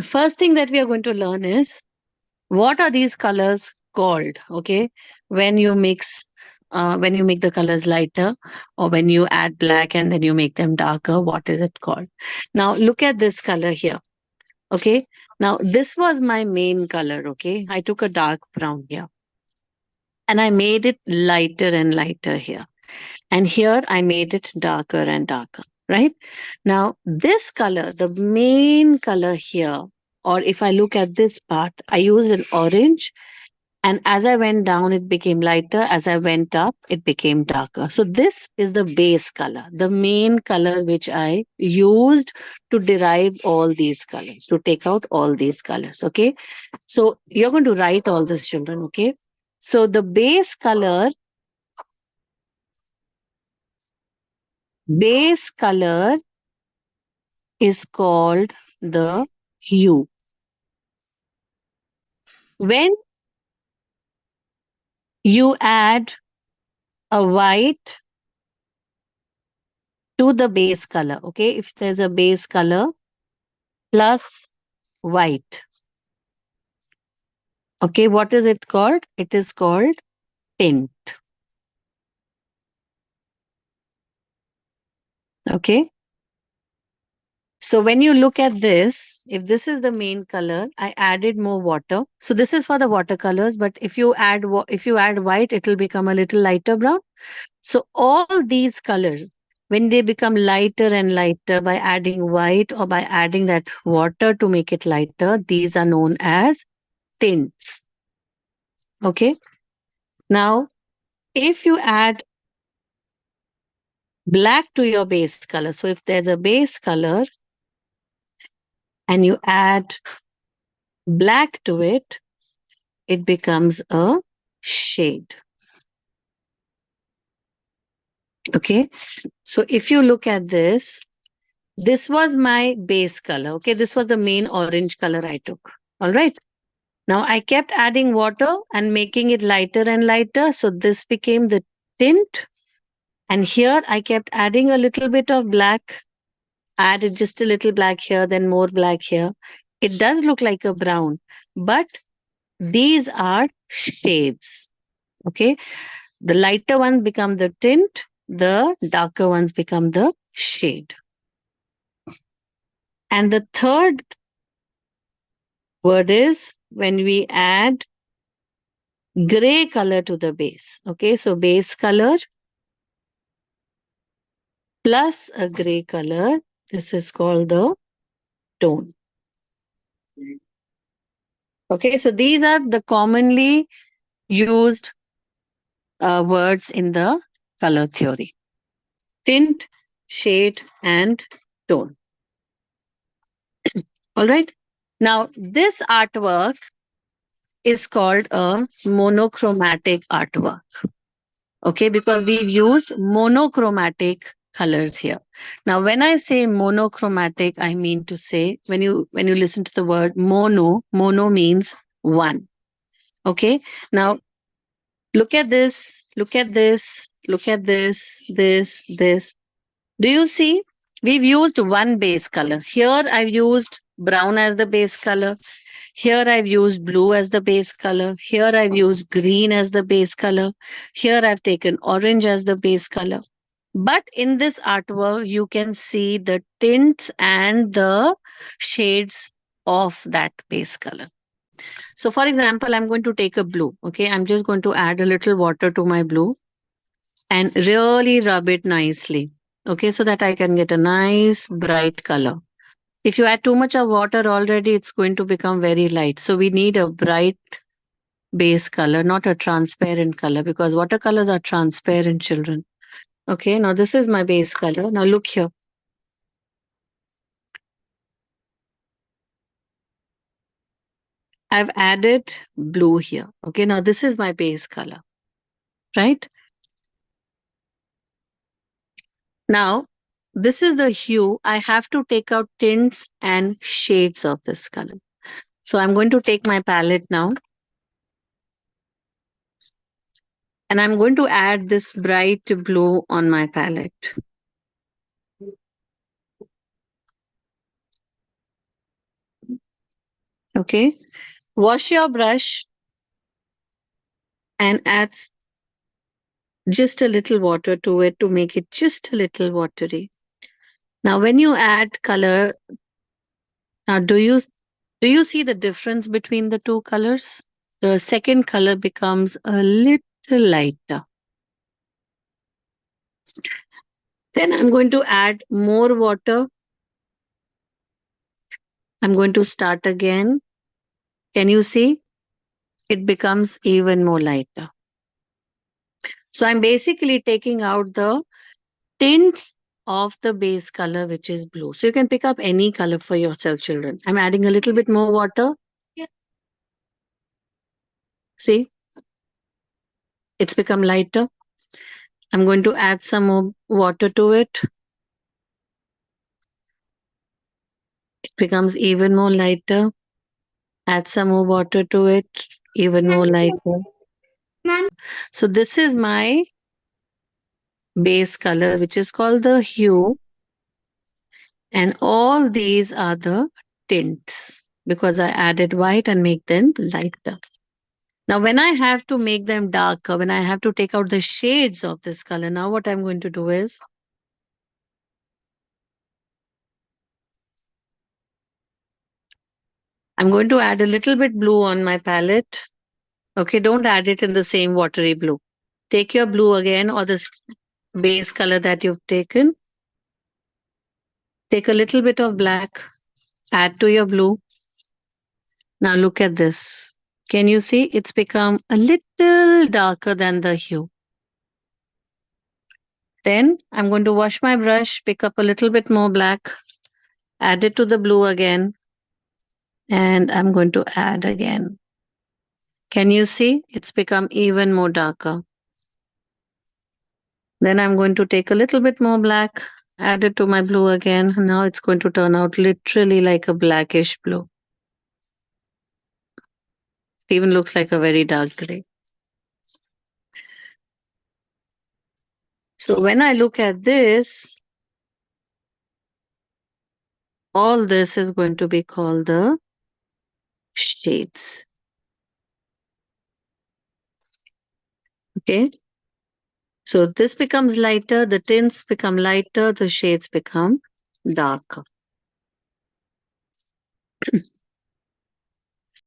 First thing that we are going to learn is what are these colors called? Okay, when you mix, when you make the colors lighter, or when you add black and then you make them darker, what is it called? Now, look at this color here. Okay, now this was my main color. Okay, I took a dark brown here and I made it lighter and lighter here. And here I made it darker and darker, right? Now, this color, the main color here, or if I look at this part, I use an orange. And as I went down, it became lighter. As I went up, it became darker. So this is the base color, the main color which I used to derive all these colors, to take out all these colors. Okay. So you're going to write all this, children. Okay. So the base color is called the hue. When you add a white to the base color, okay, if there's a base color plus white, okay, what is it called? It is called tint. Okay. So when you look at this, if this is the main color, I added more water. So this is for the watercolors, but if you add if you add white, it will become a little lighter brown. So all these colors, when they become lighter and lighter by adding white or by adding that water to make it lighter, these are known as tints. Okay. Now, if you add black to your base color, so if there's a base color and you add black to it, it becomes a shade. Okay. So if you look at this was my base color. Okay. This was the main orange color I took. All right. Now I kept adding water and making it lighter and lighter. So this became the tint. And here I kept adding a little bit of black, added just a little black here, then more black here. It does look like a brown, but these are shades. Okay. The lighter ones become the tint, the darker ones become the shade. And the third word is when we add gray color to the base. Okay, so base color plus a gray color. This is called the tone. Okay, so these are the commonly used words in the color theory: tint, shade, and tone. All right. Now, this artwork is called a monochromatic artwork. Okay, because we've used monochromatic colors here. Now, when I say monochromatic, I mean to say when you listen to the word mono means one. Okay. Now, look at this, look at this, look at this. Do you see? We've used one base color. Here I've used brown as the base color. Here I've used blue as the base color. Here I've used green as the base color. Here I've taken orange as the base color. But in this artwork, you can see the tints and the shades of that base color. So for example, I'm going to take a blue. Okay, I'm just going to add a little water to my blue and really rub it nicely. Okay, so that I can get a nice bright color. If you add too much of water already, it's going to become very light. So we need a bright base color, not a transparent color, because watercolors are transparent, children. Okay, now this is my base color. Now look here. I've added blue here. Okay, now this is my base color, right? Now, this is the hue. I have to take out tints and shades of this color. So I'm going to take my palette now and I'm going to add this bright blue on my palette. Okay. Wash your brush and add just a little water to it to make it just a little watery. Now, when you add color, now do you see the difference between the two colors? The second color becomes a little lighter. Then I'm going to add more water. I'm going to start again. Can you see? It becomes even more lighter. So I'm basically taking out the tints of the base color, which is blue. So you can pick up any color for yourself, children. I'm adding a little bit more water. See, it's become lighter. I'm going to add some more water to it. It becomes even more lighter. Add some more water to it, even more lighter. So this is my base color, which is called the hue. And all these are the tints because I added white and make them lighter. Now, when I have to make them darker, when I have to take out the shades of this color, now what I'm going to do is I'm going to add a little bit blue on my palette. Okay, don't add it in the same watery blue. Take your blue again or the base color that you've taken. Take a little bit of black, add to your blue. Now look at this. Can you see it's become a little darker than the hue? Then I'm going to wash my brush, pick up a little bit more black, add it to the blue again, and I'm going to add again. Can you see? It's become even more darker. Then I'm going to take a little bit more black, add it to my blue again. Now it's going to turn out literally like a blackish blue. It even looks like a very dark gray. So when I look at this, all this is going to be called the shades. Okay. So this becomes lighter, the tints become lighter, the shades become darker.